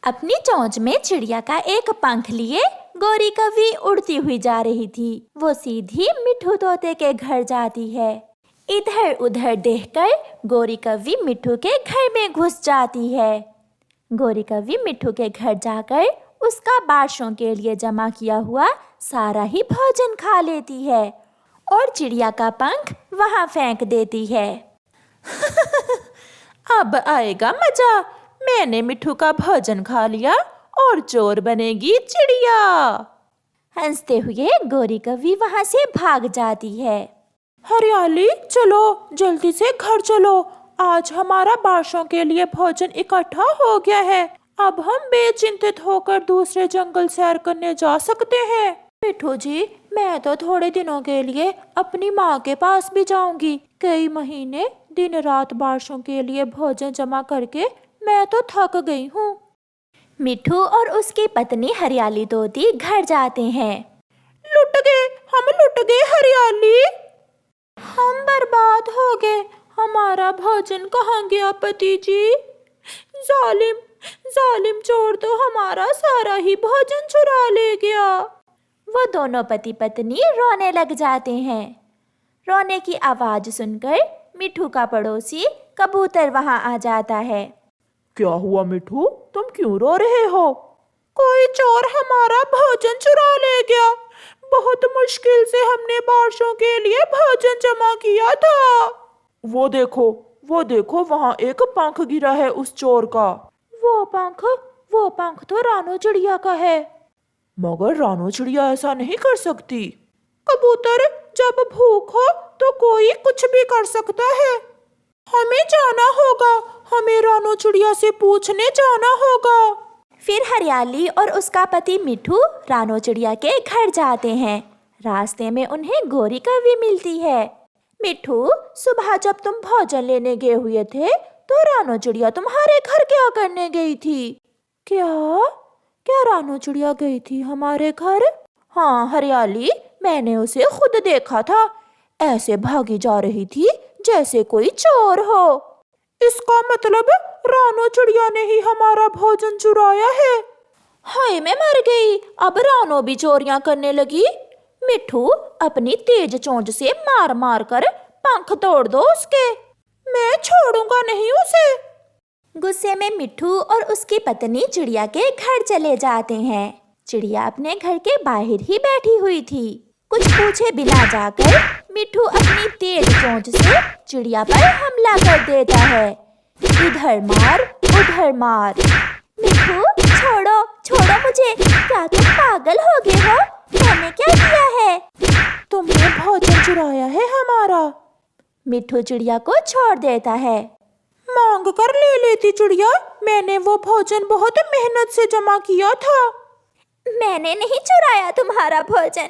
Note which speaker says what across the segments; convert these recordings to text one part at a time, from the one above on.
Speaker 1: अपनी चोंच में चिड़िया का एक पंख लिए गोरी कौवी उड़ती हुई जा रही थी। वो सीधी मिट्ठू तोते के घर जाती है। इधर उधर देखकर गोरी कौवी मिट्ठू के घर में घुस जाती है। गोरी कौवी मिट्ठू के घर जाकर उसका बारसों के लिए जमा किया हुआ सारा ही भोजन खा लेती है और चिड़िया का पंख वहां फेंक देती है।
Speaker 2: अब आएगा मजा, मैंने मिट्ठू का भोजन खा लिया और चोर बनेगी चिड़िया।
Speaker 1: हंसते हुए गोरी कौवी वहां से भाग जाती है।
Speaker 2: हरियाली, चलो जल्दी से घर चलो, आज हमारा बारसों के लिए भोजन इकट्ठा हो गया है। अब हम बेचिंतित होकर दूसरे जंगल सैर करने जा सकते हैं। मिट्ठू जी, मैं तो थोड़े दिनों के लिए अपनी माँ के पास भी जाऊंगी। कई महीने दिन रात बारसों के लिए भोजन जमा करके मैं तो थक गई हूँ।
Speaker 1: मिट्ठू और उसकी पत्नी हरियाली तोती घर जाते हैं।
Speaker 2: लुट गए, हम लुट गए हरियाली, हम बर्बाद हो गए। हमारा भोजन कहाँ गया पति जी? जालिम जालिम चोर तो हमारा सारा ही भोजन चुरा ले गया।
Speaker 1: वो दोनों पति पत्नी रोने लग जाते हैं। रोने की आवाज सुनकर मिट्ठू का पड़ोसी कबूतर वहां आ जाता है।
Speaker 2: क्या हुआ मिट्ठू, तुम क्यों रो रहे हो? कोई चोर हमारा भोजन चुरा ले गया। बहुत मुश्किल से हमने बारसों के लिए भोजन जमा किया था। वो देखो वहाँ एक पंख गिरा है उस चोर का। वो पंख तो रानो चिड़िया का है। मगर रानो चिड़िया ऐसा नहीं कर सकती। कबूतर, जब भूख हो तो कोई कुछ भी कर सकता है। हमें जाना होगा, हमें रानो चिड़िया से पूछने जाना होगा।
Speaker 1: फिर हरियाली और उसका पति मिट्ठू रानो चिड़िया के घर जाते हैं। रास्ते में उन्हें गोरी कौवी मिलती है। मिट्ठू, सुबह जब तुम भोजन लेने गए हुए थे तो रानो चिड़िया तुम्हारे घर क्या करने गई थी? क्या रानो चिड़िया गई थी हमारे घर? हाँ हरियाली, मैंने उसे खुद देखा था। ऐसे भागी जा रही थी जैसे कोई चोर हो। इसका मतलब रानो चिड़िया ने ही हमारा भोजन चुराया है। हाय, मैं मर गई, अब रानो भी चोरियां करने लगी। मिट्ठू, अपनी तेज चोंच से मार मार कर पंख तोड़ दो उसके।
Speaker 2: मैं छोड़ूंगा नहीं उसे।
Speaker 1: गुस्से में मिट्ठू और उसकी पत्नी चिड़िया के घर चले जाते हैं। चिड़िया अपने घर के बाहर ही बैठी हुई थी। कुछ पूछे बिना जाकर मिट्ठू अपनी तेज चोंच से चिड़िया पर हमला कर देता है। इधर मार उधर मार। मिट्ठू, छोड़ो छोड़ो मुझे, क्या तुम पागल हो गए हो? मैंने क्या किया है?
Speaker 2: तुमने भोजन चुराया है हमारा।
Speaker 1: मिट्ठू चिड़िया को छोड़ देता है।
Speaker 2: मांग कर ले लेती चिड़िया, मैंने वो भोजन बहुत मेहनत से जमा किया था।
Speaker 1: मैंने नहीं चुराया तुम्हारा भोजन,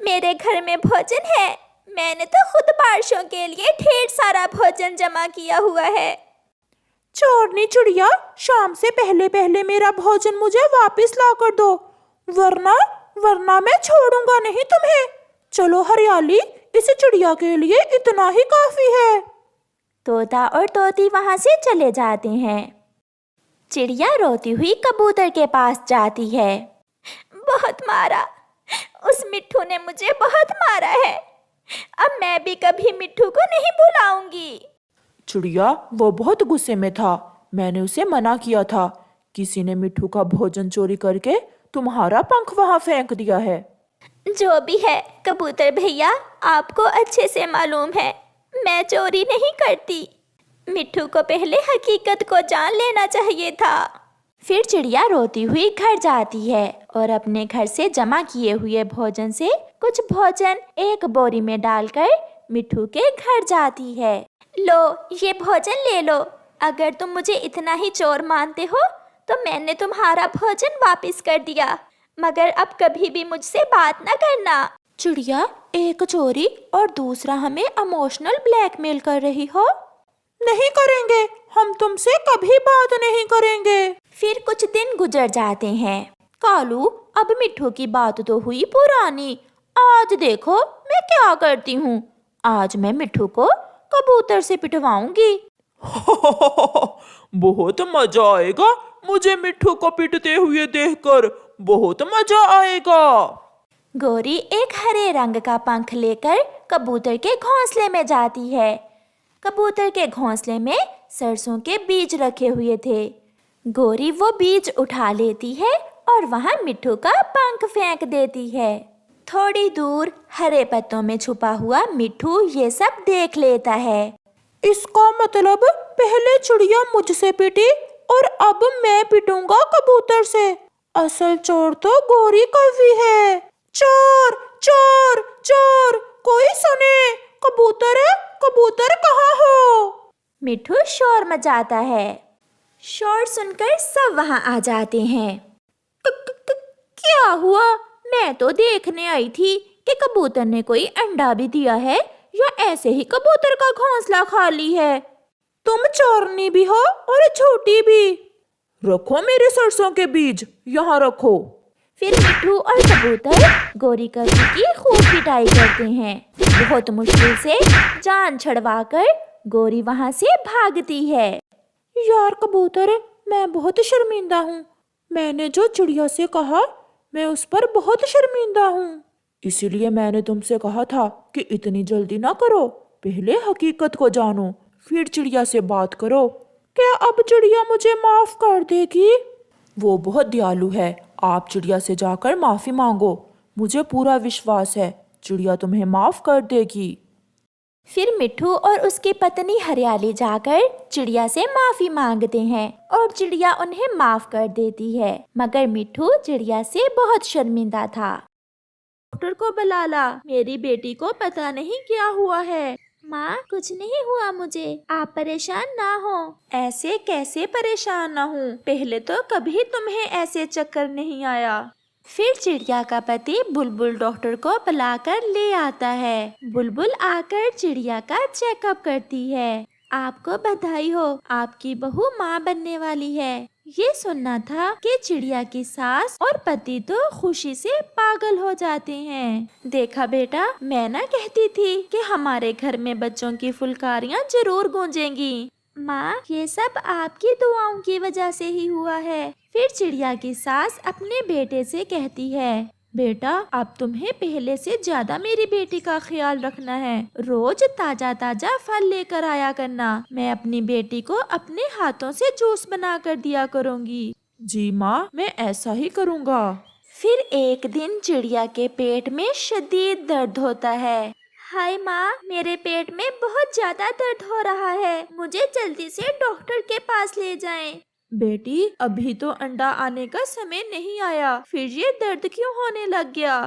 Speaker 1: मेरे घर में भोजन है। मैंने तो खुद बारसों के लिए ढेर सारा भोजन जमा किया हुआ है।
Speaker 2: चोरनी चिड़िया, शाम से पहले पहले मेरा भोजन मुझे वापस ला कर दो, वरना मैं छोड़ूंगा नहीं तुम्हें। चलो हरियाली, इस चिड़िया के लिए इतना ही काफी है।
Speaker 1: तोता और तोती वहां से चले जाते हैं। चिड़िया रोती हुई कबूतर के पास जाती है। बहुत मारा, उस मिट्ठू ने मुझे बहुत मारा है। अब मैं भी कभी मिट्ठू को नहीं बुलाऊंगी।
Speaker 2: चिड़िया, वो बहुत गुस्से में था, मैंने उसे मना किया था। किसी ने मिट्ठू का भोजन चोरी करके तुम्हारा पंख वहां फेंक दिया है।
Speaker 1: जो भी है कबूतर भैया, आपको अच्छे से मालूम है मैं चोरी नहीं करती। मिट्ठू को पहले हकीकत को जान लेना चाहिए था। फिर चिड़िया रोती हुई घर जाती है और अपने घर से जमा किए हुए भोजन से कुछ भोजन एक बोरी में डालकर मिट्ठू के घर जाती है। लो, ये भोजन ले लो। अगर तुम मुझे इतना ही चोर मानते हो तो मैंने तुम्हारा भोजन वापस कर दिया, मगर अब कभी भी मुझसे बात न करना।
Speaker 2: चिड़िया, एक चोरी और दूसरा हमें इमोशनल ब्लैकमेल कर रही हो। नहीं करेंगे, हम तुमसे कभी बात नहीं करेंगे।
Speaker 1: फिर कुछ दिन गुजर जाते हैं। कालू, अब मिट्ठू की बात तो हुई पुरानी, आज देखो मैं क्या करती हूँ। आज मैं मिट्ठू को कबूतर से पिटवाऊंगी।
Speaker 2: बहुत मजा आएगा, मुझे मिट्ठू को पीटते हुए देखकर बहुत मजा आएगा।
Speaker 1: गोरी एक हरे रंग का पंख लेकर कबूतर के घोंसले में जाती है। कबूतर के घोंसले में सरसों के बीज रखे हुए थे। गोरी वो बीज उठा लेती है और वहाँ मिट्ठू का पंख फेंक देती है। थोड़ी दूर हरे पत्तों में छुपा हुआ मिट्ठू ये सब देख लेता है।
Speaker 2: इसका मतलब पहले चिड़िया मुझसे पिटी और अब मैं पिटूंगा कबूतर से। असल चोर तो गोरी कौवी है। चोर चोर चोर, कोई सुने, कबूतर है, कबूतर कहाँ हो?
Speaker 1: मिट्ठू शोर मचाता है। शोर सुनकर सब वहाँ आ जाते हैं। क्या हुआ? मैं तो देखने आई थी कि कबूतर ने कोई अंडा भी दिया है या ऐसे ही कबूतर का घोंसला खाली है।
Speaker 2: तुम चोरनी भी हो और झूठी भी। रखो मेरे सरसों के बीज, यहाँ रखो।
Speaker 1: फिर मिट्ठू और कबूतर गोरी कौवी की खूब पिटाई करते हैं। बहुत मुश्किल से जान छुड़वाकर गोरी वहाँ से भागती है।
Speaker 2: यार कबूतर, मैं बहुत शर्मिंदा हूँ। मैंने जो चिड़िया से कहा, मैं उस पर बहुत शर्मिंदा हूँ। इसीलिए मैंने तुमसे कहा था कि इतनी जल्दी ना करो, पहले हकीकत को जानो, फिर चिड़िया से बात करो। क्या अब चिड़िया मुझे माफ कर देगी? वो बहुत दयालु है। आप चिड़िया से जाकर माफी मांगो। मुझे पूरा विश्वास है चिड़िया तुम्हें माफ कर देगी।
Speaker 1: फिर मिट्ठू और उसकी पत्नी हरियाली जाकर चिड़िया से माफी मांगते हैं और चिड़िया उन्हें माफ कर देती है। मगर मिट्ठू चिड़िया से बहुत शर्मिंदा था। डॉक्टर को बुला ला, मेरी बेटी को पता नहीं क्या हुआ है। माँ, कुछ नहीं हुआ मुझे, आप परेशान ना हो। ऐसे कैसे परेशान ना हूँ? पहले तो कभी तुम्हें ऐसे चक्कर नहीं आया। फिर चिड़िया का पति बुलबुल डॉक्टर को बुलाकर ले आता है। बुलबुल आकर चिड़िया का चेकअप करती है। आपको बधाई हो, आपकी बहू माँ बनने वाली है। ये सुनना था कि चिड़िया की सास और पति तो खुशी से पागल हो जाते हैं। देखा बेटा, मैं ना कहती थी कि हमारे घर में बच्चों की फुलकारियाँ जरूर गूंजेंगी। माँ, ये सब आपकी दुआओं की वजह से ही हुआ है। फिर चिड़िया की सास अपने बेटे से कहती है, बेटा, अब तुम्हें पहले से ज्यादा मेरी बेटी का ख्याल रखना है। रोज ताजा ताजा फल लेकर आया करना। मैं अपनी बेटी को अपने हाथों से जूस बना कर दिया करूँगी।
Speaker 2: जी माँ, मैं ऐसा ही करूँगा।
Speaker 1: फिर एक दिन चिड़िया के पेट में शदीद दर्द होता है। हाय माँ, मेरे पेट में बहुत ज्यादा दर्द हो रहा है, मुझे जल्दी से डॉक्टर के पास ले जाएं।
Speaker 2: बेटी, अभी तो अंडा आने का समय नहीं आया, फिर ये दर्द क्यों होने लग गया?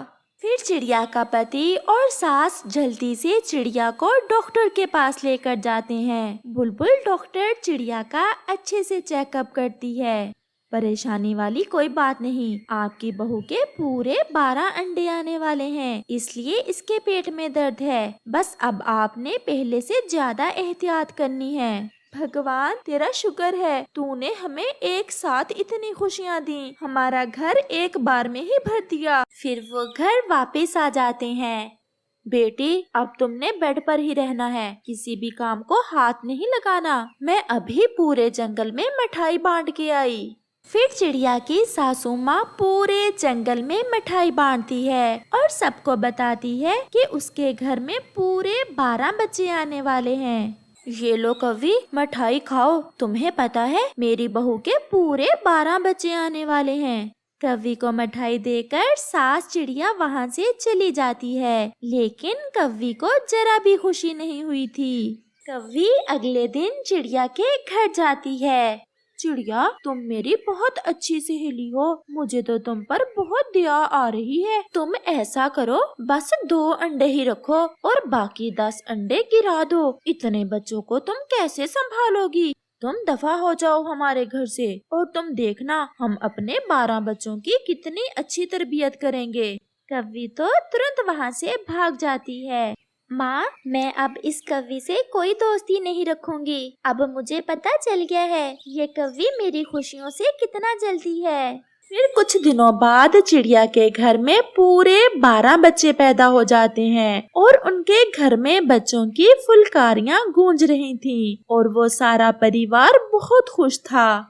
Speaker 1: फिर चिड़िया का पति और सास जल्दी से चिड़िया को डॉक्टर के पास लेकर जाते हैं। बुलबुल डॉक्टर चिड़िया का अच्छे से चेकअप करती है। परेशानी वाली कोई बात नहीं, आपकी बहू के पूरे 12 अंडे आने वाले हैं, इसलिए इसके पेट में दर्द है। बस अब आपने पहले से ज्यादा एहतियात करनी है। भगवान, तेरा शुक्र है, तूने हमें एक साथ इतनी खुशियाँ दी, हमारा घर एक बार में ही भर दिया। फिर वो घर वापस आ जाते हैं। बेटी, अब तुमने बेड पर ही रहना है, किसी भी काम को हाथ नहीं लगाना। मैं अभी पूरे जंगल में मिठाई बांट के आई। फिर चिड़िया की सासू माँ पूरे जंगल में मिठाई बांटती है और सबको बताती है कि उसके घर में पूरे 12 बच्चे आने वाले हैं। ये लो कौवी, मिठाई खाओ, तुम्हें पता है मेरी बहू के पूरे 12 बच्चे आने वाले हैं। कौवी को मिठाई देकर सास चिड़िया वहाँ से चली जाती है, लेकिन कौवी को जरा भी खुशी नहीं हुई थी। कौवी अगले दिन चिड़िया के घर जाती है। चिड़िया, तुम मेरी बहुत अच्छी सहेली हो, मुझे तो तुम पर बहुत दया आ रही है। तुम ऐसा करो, बस 2 अंडे ही रखो और बाकी 10 अंडे गिरा दो। इतने बच्चों को तुम कैसे संभालोगी? तुम दफा हो जाओ हमारे घर से और तुम देखना हम अपने 12 बच्चों की कितनी अच्छी तरबियत करेंगे। कौवी तो तुरंत वहाँ से भाग जाती है। माँ, मैं अब इस कौवी से कोई दोस्ती नहीं रखूंगी। अब मुझे पता चल गया है ये कौवी मेरी खुशियों से कितना जलती है।
Speaker 2: फिर कुछ दिनों बाद चिड़िया के घर में पूरे 12 बच्चे पैदा हो जाते हैं और उनके घर में बच्चों की फुलकारियाँ गूंज रही थीं और वो सारा परिवार बहुत खुश था।